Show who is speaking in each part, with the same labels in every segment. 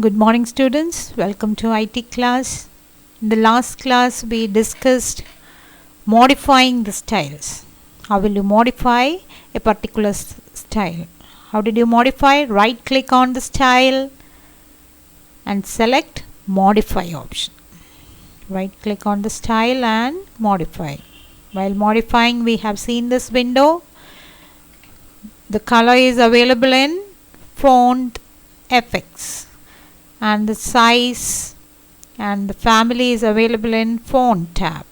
Speaker 1: Good morning, students. Welcome to IT class. In the last class, we discussed modifying the styles. How will you modify a particular style? How did you modify? Right click on the style and select modify option. Right click on the style and modify. While modifying, we have seen this window. The color is available in font FX. And the size and the family is available in font tab.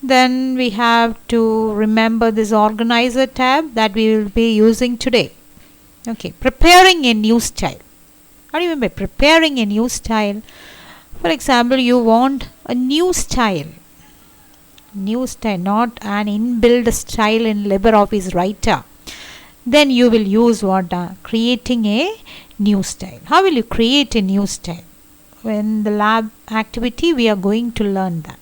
Speaker 1: Then we have to remember this organizer tab that we will be using today. Okay, preparing a new style. What do you mean by preparing a new style? For example, you want a new style. New style, not an inbuilt style in LibreOffice Writer. Then you will use what? Creating a new style. How will you create a new style? In the lab activity, we are going to learn that.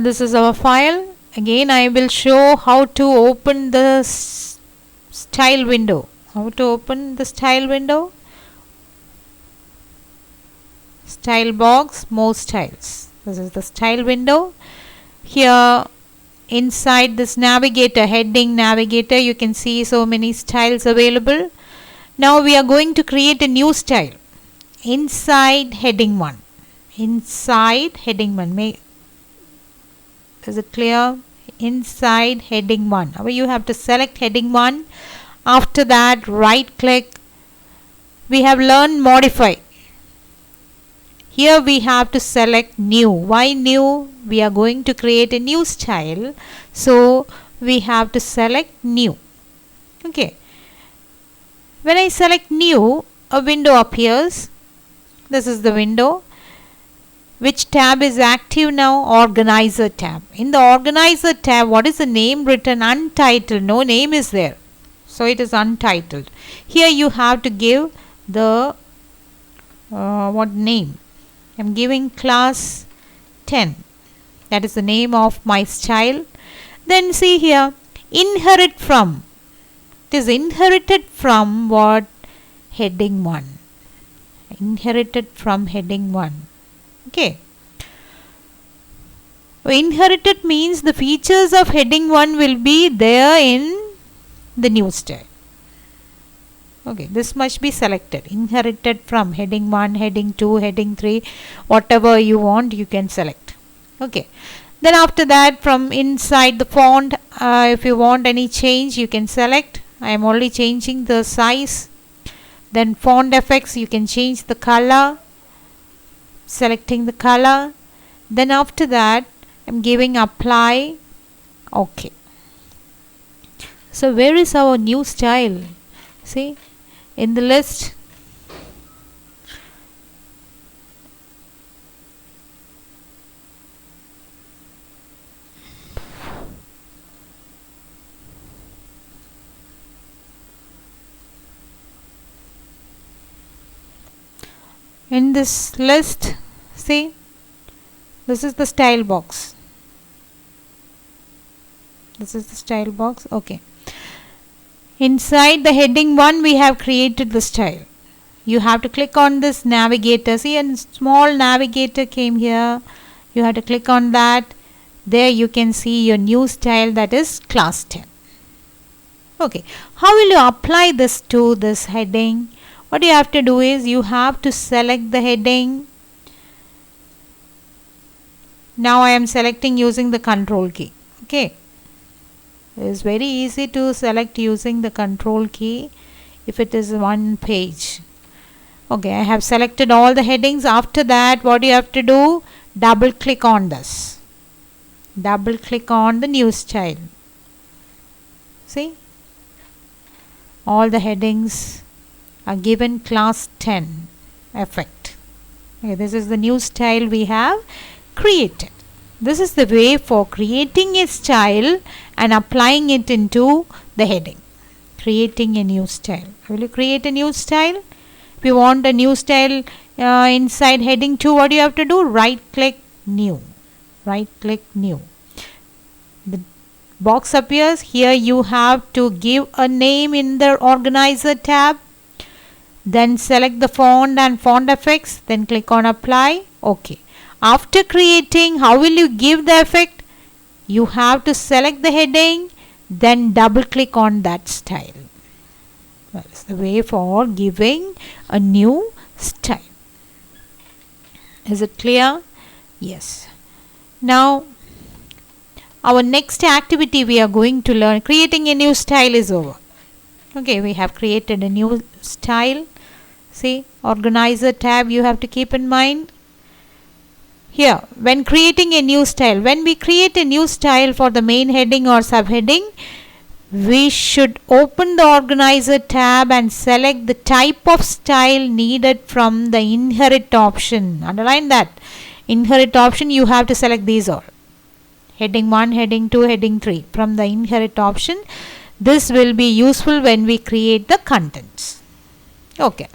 Speaker 1: This is our file. Again, I will show how to open the style window. How to open the style window? Style box, more styles. This is the style window. Here, inside this navigator, heading navigator, you can see so many styles available. Now we are going to create a new style inside heading 1. Inside heading 1. Is it clear? Inside heading 1. Now you have to select heading 1. After that, right click. We have learned modify. Here we have to select new. Why new? We are going to create a new style. So we have to select new. Okay. When I select new, a window appears. This is the window. Which tab is active now? Organizer tab. In the organizer tab, what is the name written? Untitled. No name is there. So it is untitled. Here you have to give the what name? I am giving class 10. That is the name of my style. Then see here, inherit from. It is inherited from what? Heading 1. Inherited from heading 1. Okay. Inherited means the features of heading 1 will be there in the new style. Okay, this must be selected. Inherited from heading 1, heading 2, heading 3, whatever you want, you can select. Okay. Then after that, from inside the font, if you want any change, you can select. I am only changing the size. Then font effects, you can change the color. Selecting the color. Then after that, I am giving apply. Okay. So where is our new style? See? In the list, see, this is the style box. This is the style box. Okay. Inside the heading 1, we have created the style. You have to click on this navigator. See, a small navigator came here. You have to click on that. There you can see your new style, that is class 10. Okay. How will you apply this to this heading? What you have to do is you have to select the heading. Now I am selecting using the control key. Okay. It is very easy to select using the control key if it is one page. Okay, I have selected all the headings. After that, what you have to do? Double click on this. Double click on the new style. See? All the headings are given class 10 effect. Okay, this is the new style we have created. This is the way for creating a style and applying it into the heading. Creating a new style. Will you create a new style? If you want a new style inside heading 2, what do you have to do? Right click new. Right click new. box appears. Here you have to give a name in the organizer tab. Then select the font and font effects. Then click on apply. OK. After creating, how will you give the effect? You have to select the heading. Then double click on that style. That is the way for giving a new style. Is it clear? Yes. Now, our next activity we are going to learn, creating a new style is over. Okay, we have created a new style. See, organizer tab you have to keep in mind. Here, when creating a new style, when we create a new style for the main heading or subheading, we should open the organizer tab and select the type of style needed from the inherit option. Underline that. Inherit option, you have to select these all. Heading 1, heading 2, heading 3 from the inherit option. This will be useful when we create the contents. Okay.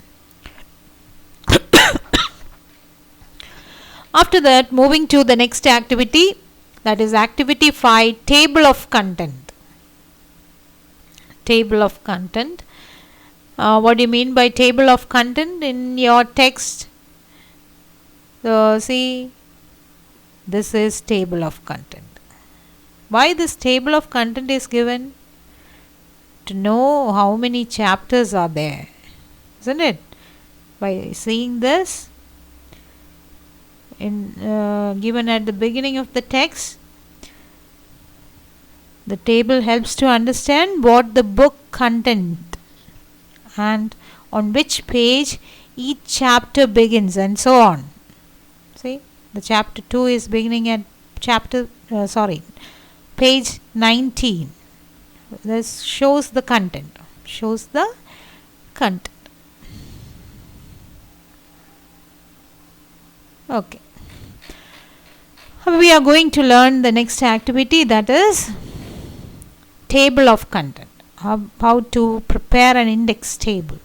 Speaker 1: After that, moving to the next activity, that is activity 5, table of content. Table of content. What do you mean by table of content in your text? So see, this is table of content. Why this table of content is given? To know how many chapters are there, isn't it? By seeing this in given at the beginning of the text, the table helps to understand what the book content and on which page each chapter begins and so on. See, the chapter 2 is beginning at page 19. This shows the content. Shows the content. Okay. We are going to learn the next activity, that is table of content. How to prepare an index table.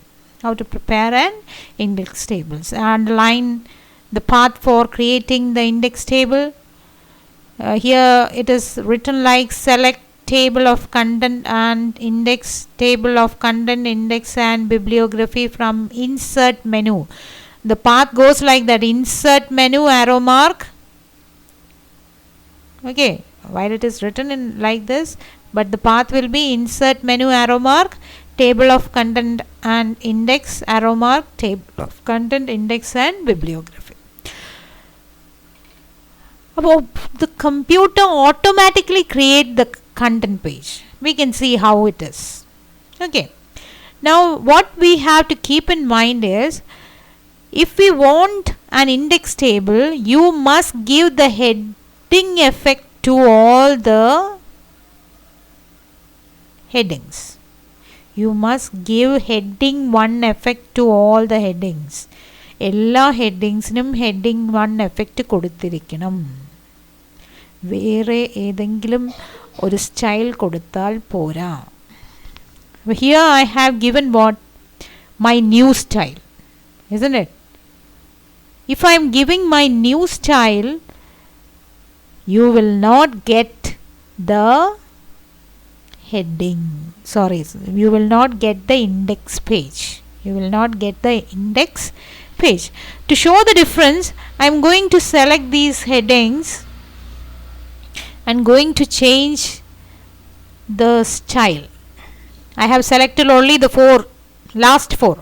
Speaker 1: How to prepare an index tables. Underline the path for creating the index table. Here it is written like select table of content and index, table of content, index and bibliography from insert menu. The path goes like that, insert menu, arrow mark. Okay, while it is written in like this, but the path will be insert menu, arrow mark, table of content and index, arrow mark, table of content, index and bibliography. The computer automatically create the content page. We can see how it is. Okay. Now what we have to keep in mind is, if we want an index table, you must give the heading effect to all the headings. You must give heading 1 effect to all the headings. Ella headings num heading 1 effect koduttirikkanam. വേറെ ഏതെങ്കിലും ഒരു style കൊടുത്താൽ പോരാ. Here I have given what? My new style. Isn't it? If I am giving my new style, you will not get the heading. Sorry, you will not get the index page. You will not get the index page. To show the difference, I am going to select these headings and going to change the style. I have selected only the last four.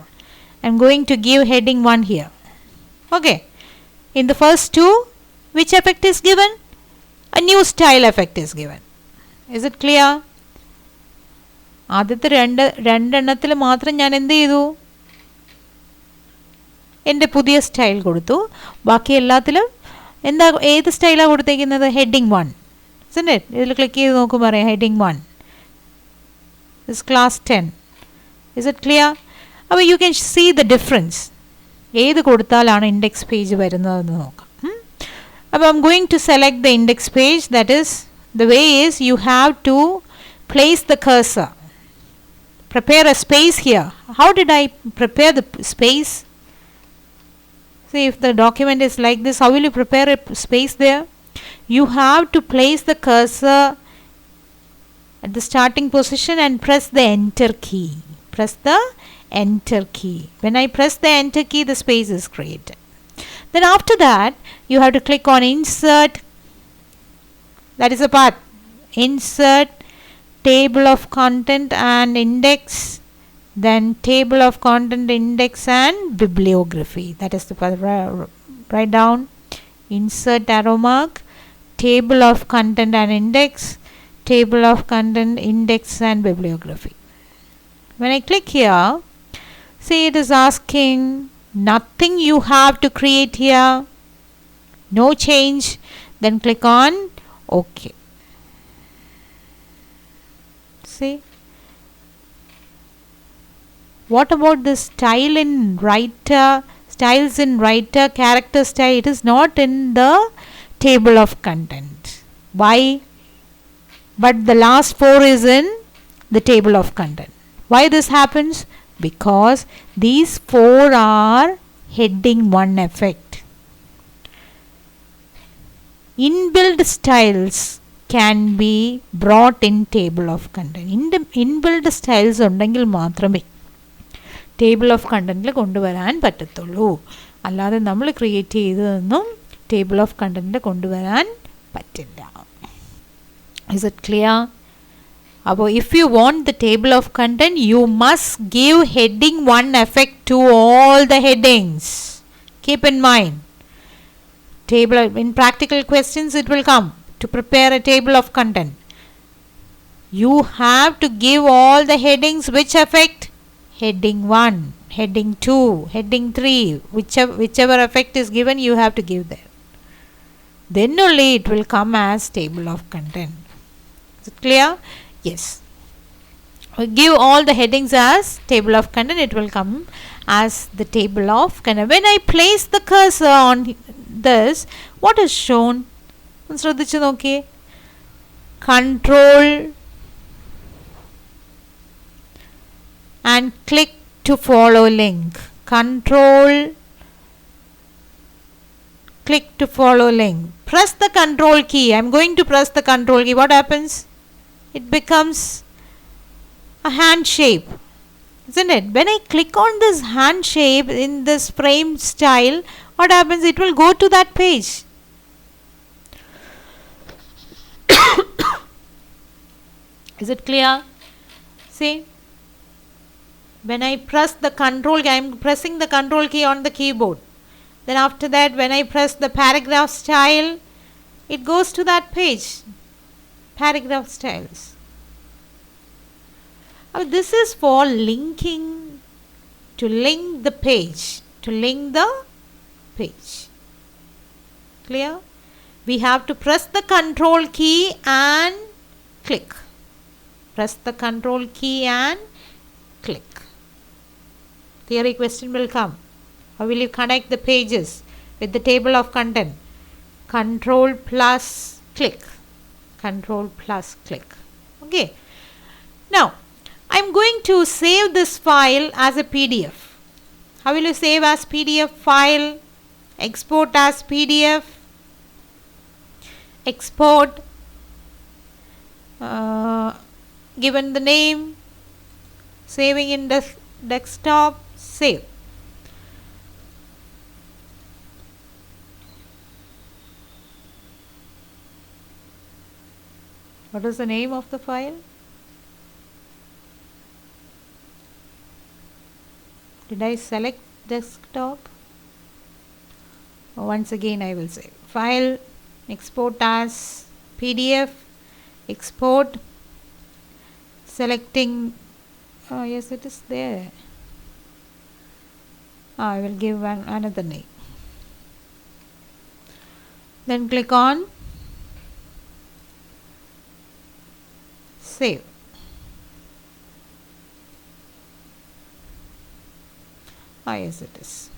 Speaker 1: I am going to give heading 1 here. Okay. In the first two, which effect is given? A new style effect is given. Is it clear? ആദ്യത്തെ രണ്ടെണ്ണത്തിൽ മാത്രം ഞാൻ എന്ത് ചെയ്തു? എൻ്റെ പുതിയ style കൊടുത്തു. ബാക്കി എല്ലാത്തിലും ഏത് സ്റ്റൈലാണ് കൊടുത്തേക്കുന്നത്? ഹെഡിങ് 1. Isn't it? ഇതിൽ ക്ലിക്ക് ചെയ്ത് നോക്കും, പറയാം heading 1. This class 10. Is it clear? അപ്പോൾ you can see the difference. ഏത് കൊടുത്താലാണ് ഇൻഡെക്സ് പേജ് വരുന്നതെന്ന് നോക്കാം. അപ്പോൾ I'm going to select the index page. That is, the way is you have to place the cursor. Prepare a space here. How did I prepare the space? See, if the document is like this, how will you prepare a space there? You have to place the cursor at the starting position and press the enter key. Press the enter key. When I press the enter key, the space is created. Then after that, you have to click on insert. That is a part. Insert, table of content and index. Then table of content, index and bibliography. That is the part. Write down. Insert arrow mark. Table of content and index. Table of content, index and bibliography. When I click here, see it is asking nothing you have to create here. No change. Then click on OK. See. What about the style in writer? Styles in writer, character style, it is not in the table of content. Why? But the last 4 is in the table of content. Why this happens? Because these 4 are heading 1 effect. Inbuilt styles can be brought in table of content. Inbuilt styles ഉണ്ടെങ്കിൽ മാത്രമേ table of കണ്ടന്റിൽ കൊണ്ടുവരാൻ പറ്റത്തുള്ളൂ. അല്ലാതെ നമ്മൾ create ചെയ്തതൊന്നും table of കണ്ടന്റിൽ കൊണ്ടുവരാൻ പറ്റില്ല. Is it clear? അപ്പോൾ if you want the table of content, you must give heading 1 effect to all the headings. Keep in mind. Table in practical questions it will come to prepare a table of content. You have to give all the headings which effect? Heading 1, heading 2, heading 3, whichever effect is given, you have to give there. Then only it will come as table of content. Is it clear? Yes. We give all the headings as table of content, it will come as the table of content. When I place the cursor on this, what is shown? Okay. Control and click to follow link. Control, click to follow link. Press the control key. I am going to press the control key. What happens? It becomes a hand shape, isn't it? When I click on this hand shape in this frame style, what happens? It will go to that page. Is it clear? See? When I press the control key, I am pressing the control key on the keyboard. Then after that, when I press the paragraph style, it goes to that page. Paragraph styles. This is for linking, to link the page. To link the page. Clear? We have to press the control key and click. Press the control key and click. Theory question will come. How will you connect the pages with the table of content? Control plus click. Control plus click. Okay. Now, I am going to save this file as a PDF. How will you save as PDF file? Export as PDF. Export. Given the name. Saving in the desktop. Save. What is the name of the file? Did I select desktop? Once again I will say file, export as PDF, export, selecting, yes it is there. I will give another name. Then click on save. Yes it is.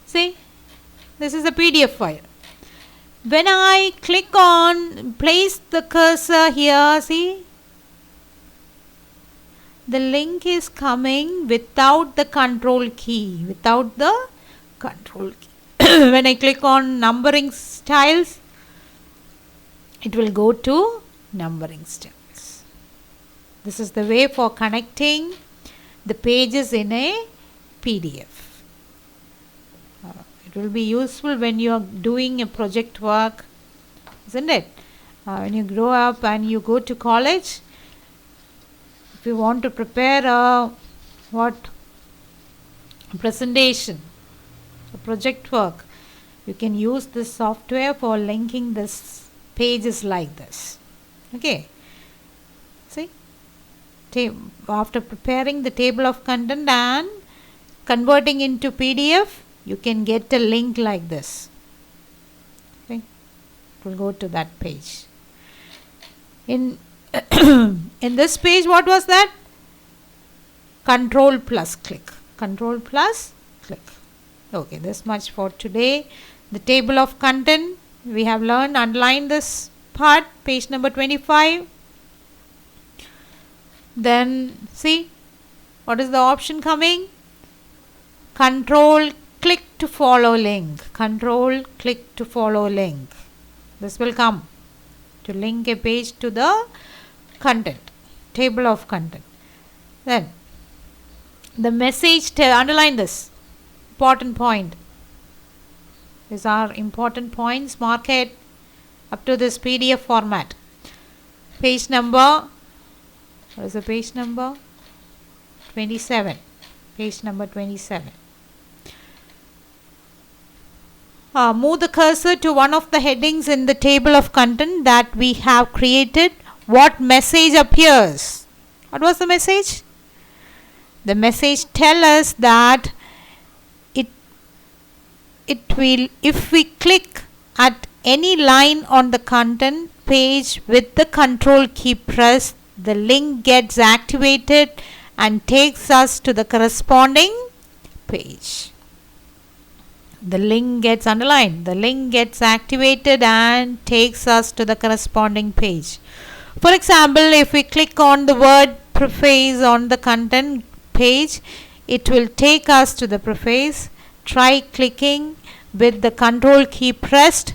Speaker 1: See, this is a PDF file. When I click on, place the cursor here, see, the link is coming without the control key. Without the control key. When I click on numbering styles, it will go to numbering styles. This is the way for connecting the pages in a PDF. It will be useful when you are doing a project work, isn't it? When you grow up and you go to college, if you want to prepare a presentation, a project work, you can use this software for linking this pages like this. Okay, see, after preparing the table of content and converting into PDF, you can get a link like this. Okay, it will go to that page. In this page, what was that? Control plus click. Control plus click. Okay, this much for today. The table of content we have learned. Underline this part, page number 25. Then see, what is the option coming? Control click to follow link. Control click to follow link. This will come to link a page to the content, table of content. Then the message, underline this important point. These are important points. Mark it up to this PDF format. Page number, what is the page number? 27. Page number 27. Move the cursor to one of the headings in the table of content that we have created. What message appears? What was the message? The message tells us that it will, if we click at any line on the content page with the control key pressed, the link gets activated and takes us to the corresponding page. The link gets underlined. The link gets activated and takes us to the corresponding page. For example, if we click on the word preface on the content page, it will take us to the preface. Try clicking with the control key pressed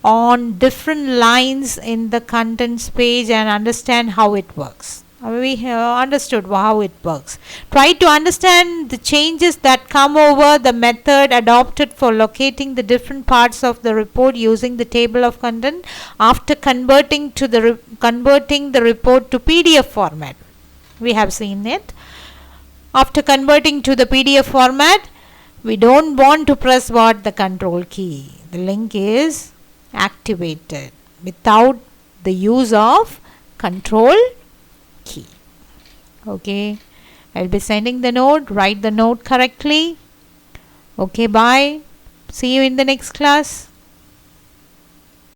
Speaker 1: on different lines in the contents page and understand how it works. We have understood how it works. Try to understand the changes that come over the method adopted for locating the different parts of the report using the table of content after converting the report to PDF format. We have seen it. After converting to the PDF format, we don't want to press the control key. The link is activated without the use of control key. Okay, I'll be sending the note. Write the note correctly. Okay, bye. See you in the next class.